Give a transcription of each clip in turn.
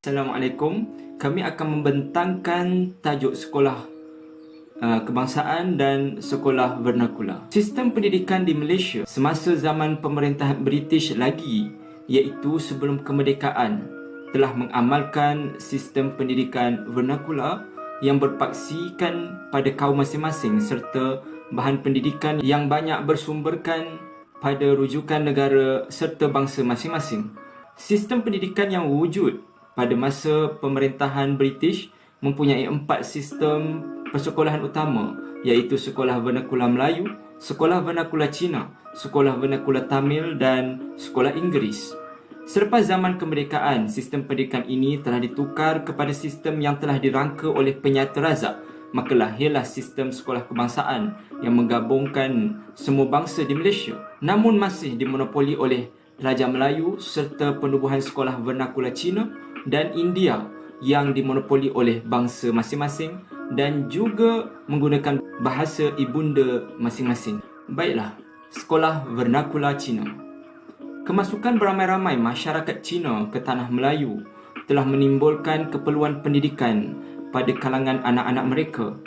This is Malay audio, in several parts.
Assalamualaikum. Kami akan membentangkan tajuk sekolah kebangsaan dan sekolah vernakula. Sistem pendidikan di Malaysia semasa zaman pemerintahan British lagi, iaitu sebelum kemerdekaan, telah mengamalkan sistem pendidikan vernakula yang berpaksikan pada kaum masing-masing serta bahan pendidikan yang banyak bersumberkan pada rujukan negara serta bangsa masing-masing. Sistem pendidikan yang wujud pada masa pemerintahan British mempunyai 4 sistem persekolahan utama, iaitu sekolah vernakula Melayu, sekolah vernakula Cina, sekolah vernakula Tamil dan sekolah Inggeris. Selepas zaman kemerdekaan, sistem pendidikan ini telah ditukar kepada sistem yang telah dirangka oleh penyata razak. Maka lahirlah sistem sekolah kebangsaan yang menggabungkan semua bangsa di Malaysia, namun masih dimonopoli oleh pelajar Melayu serta penubuhan sekolah vernakula Cina dan India yang dimonopoli oleh bangsa masing-masing dan juga menggunakan bahasa ibunda masing-masing. Baiklah, sekolah vernakula Cina. Kemasukan beramai-ramai masyarakat Cina ke tanah Melayu telah menimbulkan keperluan pendidikan pada kalangan anak-anak mereka.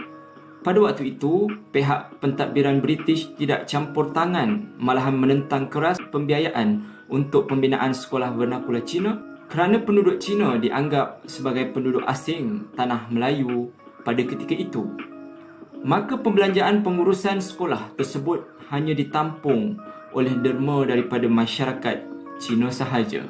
Pada waktu itu, pihak pentadbiran British tidak campur tangan, malahan menentang keras pembiayaan untuk pembinaan sekolah vernakula Cina kerana penduduk Cina dianggap sebagai penduduk asing tanah Melayu pada ketika itu. Maka pembelanjaan pengurusan sekolah tersebut hanya ditampung oleh derma daripada masyarakat Cina sahaja.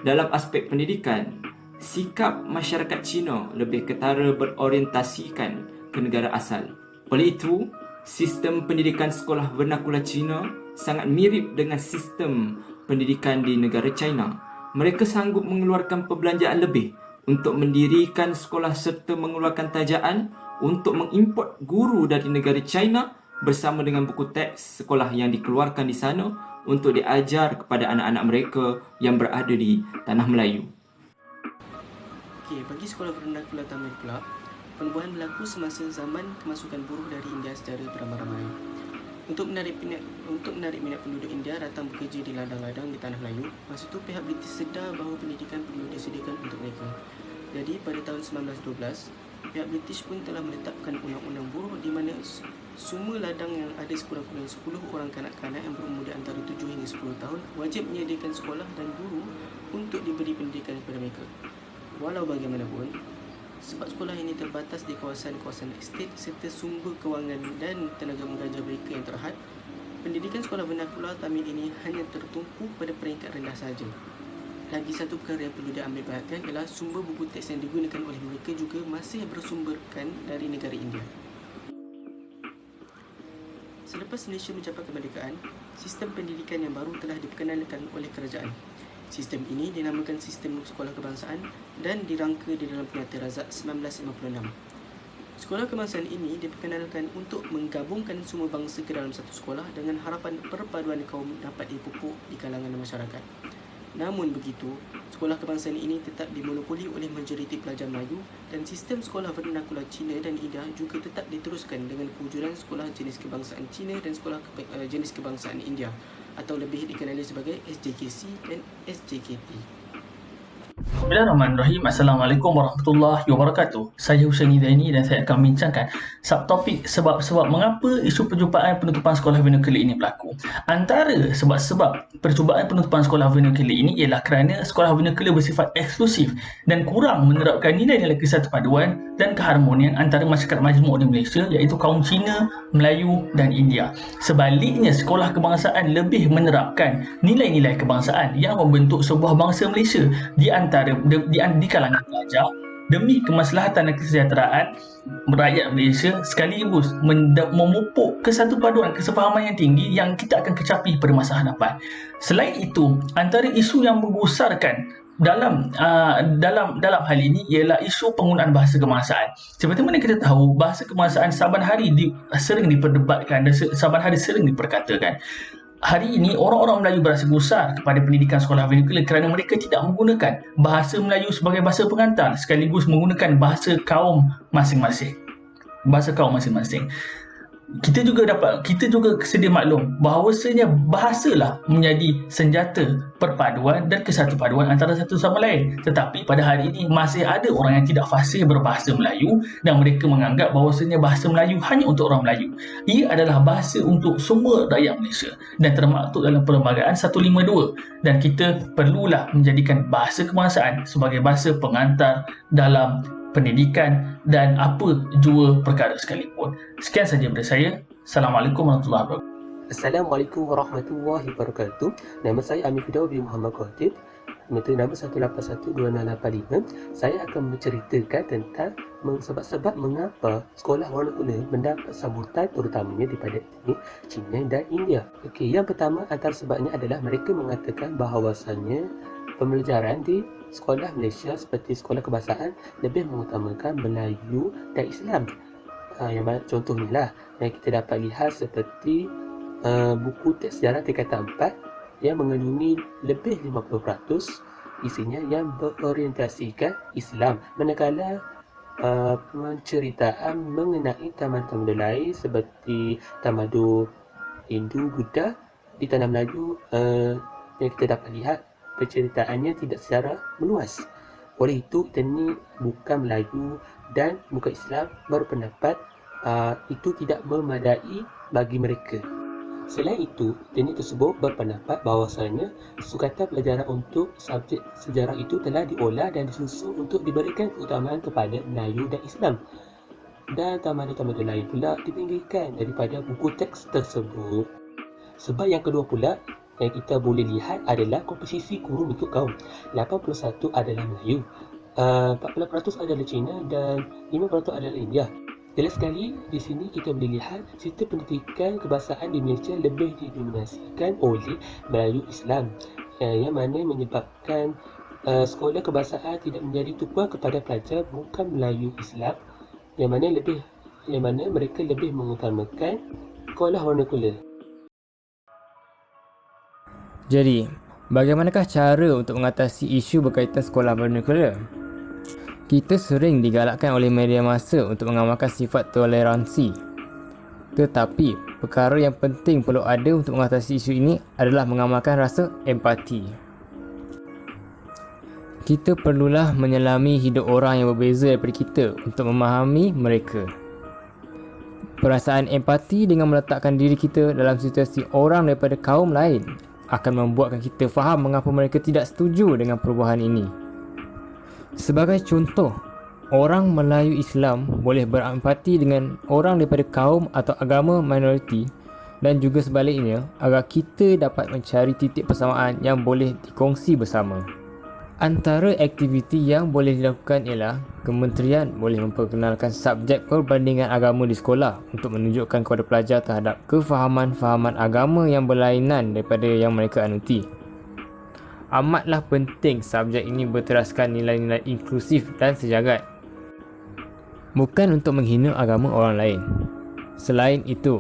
Dalam aspek pendidikan, sikap masyarakat Cina lebih ketara berorientasikan ke negara asal. Oleh itu, sistem pendidikan sekolah vernakula Cina sangat mirip dengan sistem pendidikan di negara China. Mereka sanggup mengeluarkan perbelanjaan lebih untuk mendirikan sekolah serta mengeluarkan tajaan untuk mengimport guru dari negara China bersama dengan buku teks sekolah yang dikeluarkan di sana untuk diajar kepada anak-anak mereka yang berada di tanah Melayu. Bagi sekolah vernakula Tamil pula, penubuhan berlaku semasa zaman kemasukan buruh dari India secara beramai-ramai. Untuk menarik minat penduduk India datang bekerja di ladang-ladang di tanah Melayu, masa itu pihak British sedar bahawa pendidikan perlu disediakan untuk mereka. Jadi pada tahun 1912, pihak British pun telah meletakkan undang-undang buruh di mana semua ladang yang ada sekurang-kurangnya 10 orang kanak-kanak yang berumur di antara 7 hingga 10 tahun wajib menyediakan sekolah dan guru untuk diberi pendidikan kepada mereka. Walau bagaimanapun, sebab sekolah ini terbatas di kawasan-kawasan estet serta sumber kewangan dan tenaga mengajar mereka yang terhad, pendidikan sekolah vernakula Tamil ini hanya tertumpu pada peringkat rendah sahaja. Lagi satu perkara yang perlu diambil perhatian ialah sumber buku teks yang digunakan oleh mereka juga masih bersumberkan dari negara India. Selepas Malaysia mencapai kemerdekaan, sistem pendidikan yang baru telah diperkenalkan oleh kerajaan. Sistem ini dinamakan Sistem Sekolah Kebangsaan dan dirangka di dalam Penyata Razak 1956. Sekolah kebangsaan ini diperkenalkan untuk menggabungkan semua bangsa ke dalam satu sekolah dengan harapan perpaduan kaum dapat dipupuk di kalangan masyarakat. Namun begitu, sekolah kebangsaan ini tetap dimonopoli oleh majoriti pelajar Melayu dan sistem sekolah vernakula Cina dan India juga tetap diteruskan dengan kewujudan sekolah jenis kebangsaan Cina dan sekolah jenis kebangsaan India atau lebih dikenali sebagai SJKC dan SJKT. Bismillahirrahmanirrahim. Assalamualaikum warahmatullahi wabarakatuh. Saya Husaini Zaini dan saya akan membincangkan subtopik sebab-sebab mengapa isu percubaan penutupan sekolah vernakula ini berlaku. Antara sebab-sebab percubaan penutupan sekolah vernakula ini ialah kerana sekolah vernakula bersifat eksklusif dan kurang menerapkan nilai-nilai kesatupaduan dan keharmonian antara masyarakat majmuk di Malaysia, iaitu kaum Cina, Melayu dan India. Sebaliknya, sekolah kebangsaan lebih menerapkan nilai-nilai kebangsaan yang membentuk sebuah bangsa Malaysia di kalangan pelajar demi kemaslahatan dan kesejahteraan rakyat Malaysia, sekaligus memupuk kesatupaduan, kesefahaman yang tinggi yang kita akan kecapi pada masa hadapan. Selain itu, antara isu yang membesarkan dalam hal ini ialah isu penggunaan bahasa kebangsaan. Seperti mana kita tahu, bahasa kebangsaan saban hari sering diperdebatkan dan saban hari sering diperkatakan. Hari ini, orang-orang Melayu berasa gusar kepada pendidikan sekolah vernakula kerana mereka tidak menggunakan bahasa Melayu sebagai bahasa pengantar, sekaligus menggunakan bahasa kaum masing-masing. kita juga sedia maklum bahawasanya bahasalah menjadi senjata perpaduan dan kesatu paduan antara satu sama lain. Tetapi pada hari ini masih ada orang yang tidak fasih berbahasa Melayu dan mereka menganggap bahawasanya bahasa Melayu hanya untuk orang Melayu. Ia adalah bahasa untuk semua rakyat Malaysia dan termaktub dalam Perlembagaan 152, dan kita perlulah menjadikan bahasa kebangsaan sebagai bahasa pengantar dalam pendidikan dan apa jua perkara sekalipun. Sekian saja daripada saya. Assalamualaikum warahmatullahi wabarakatuh. Assalamualaikum warahmatullahi wabarakatuh. Nama saya Amir Firdaus bin Muhammad Khatib. Metode nama 1812685. Saya akan menceritakan tentang sebab-sebab mengapa sekolah warna kulit mendapat sambutan terutamanya daripada etnik Cina dan India. Okey, yang pertama antara sebabnya adalah mereka mengatakan bahawasanya pembelajaran di sekolah Malaysia seperti sekolah kebangsaan lebih mengutamakan Melayu dan Islam. Yang mana contohnya lah yang kita dapat lihat seperti buku teks sejarah tingkatan 4 yang mengandungi lebih 50% isinya yang berorientasikan Islam, manakala penceritaan mengenai tamadun lain seperti tamadun Hindu, Buddha di tanah Melayu yang kita dapat lihat penceritaannya tidak secara meluas. Oleh itu, etnik bukan Melayu dan bukan Islam berpendapat itu tidak memadai bagi mereka. Selain itu, etnik tersebut berpendapat bahawasanya sukatan pelajaran untuk subjek sejarah itu telah diolah dan disusun untuk diberikan keutamaan kepada Melayu dan Islam, dan tamadun-tamadun lain pula dipinggirkan daripada buku teks tersebut. Sebab yang kedua pula yang kita boleh lihat adalah komposisi guru mengikut kaum. 81% adalah Melayu, 40% adalah Cina dan 5% adalah India. Jelas sekali di sini kita boleh lihat sistem pendidikan kebangsaan di Malaysia lebih didominasikan oleh Melayu Islam, yang mana menyebabkan sekolah kebangsaan tidak menjadi tumpuan kepada pelajar bukan Melayu Islam, yang mana mereka lebih mengutamakan sekolah warna kulit. Jadi, bagaimanakah cara untuk mengatasi isu berkaitan sekolah vernacular? Kita sering digalakkan oleh media massa untuk mengamalkan sifat toleransi. Tetapi, perkara yang penting perlu ada untuk mengatasi isu ini adalah mengamalkan rasa empati. Kita perlulah menyelami hidup orang yang berbeza daripada kita untuk memahami mereka. Perasaan empati dengan meletakkan diri kita dalam situasi orang daripada kaum lain akan membuatkan kita faham mengapa mereka tidak setuju dengan perubahan ini. Sebagai contoh, orang Melayu Islam boleh berempati dengan orang daripada kaum atau agama minoriti dan juga sebaliknya agar kita dapat mencari titik persamaan yang boleh dikongsi bersama. Antara aktiviti yang boleh dilakukan ialah kementerian boleh memperkenalkan subjek perbandingan agama di sekolah untuk menunjukkan kepada pelajar terhadap kefahaman-fahaman agama yang berlainan daripada yang mereka anuti. Amatlah penting subjek ini berteraskan nilai-nilai inklusif dan sejagat, bukan untuk menghina agama orang lain. Selain itu,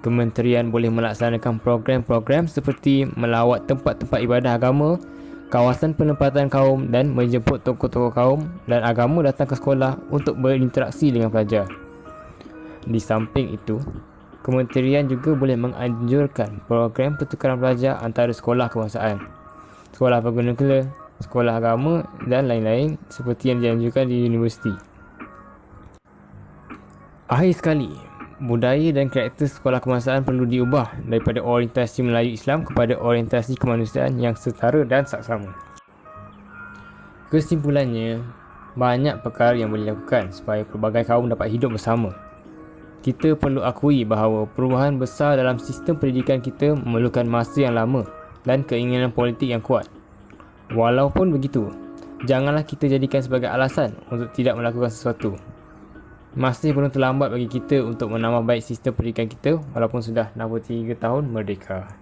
kementerian boleh melaksanakan program-program seperti melawat tempat-tempat ibadah agama, kawasan penempatan kaum dan menjemput tokoh-tokoh kaum dan agama datang ke sekolah untuk berinteraksi dengan pelajar. Di samping itu, kementerian juga boleh menganjurkan program pertukaran pelajar antara sekolah kebangsaan, sekolah vernacular, sekolah agama dan lain-lain seperti yang dianjurkan di universiti. Akhir sekali, budaya dan karakter sekolah kebangsaan perlu diubah daripada orientasi Melayu Islam kepada orientasi kemanusiaan yang setara dan saksama. Kesimpulannya, banyak perkara yang boleh dilakukan supaya pelbagai kaum dapat hidup bersama. Kita perlu akui bahawa perubahan besar dalam sistem pendidikan kita memerlukan masa yang lama dan keinginan politik yang kuat. Walaupun begitu, janganlah kita jadikan sebagai alasan untuk tidak melakukan sesuatu. Masih belum terlambat bagi kita untuk menambah baik sistem pendidikan kita walaupun sudah 63 tahun merdeka.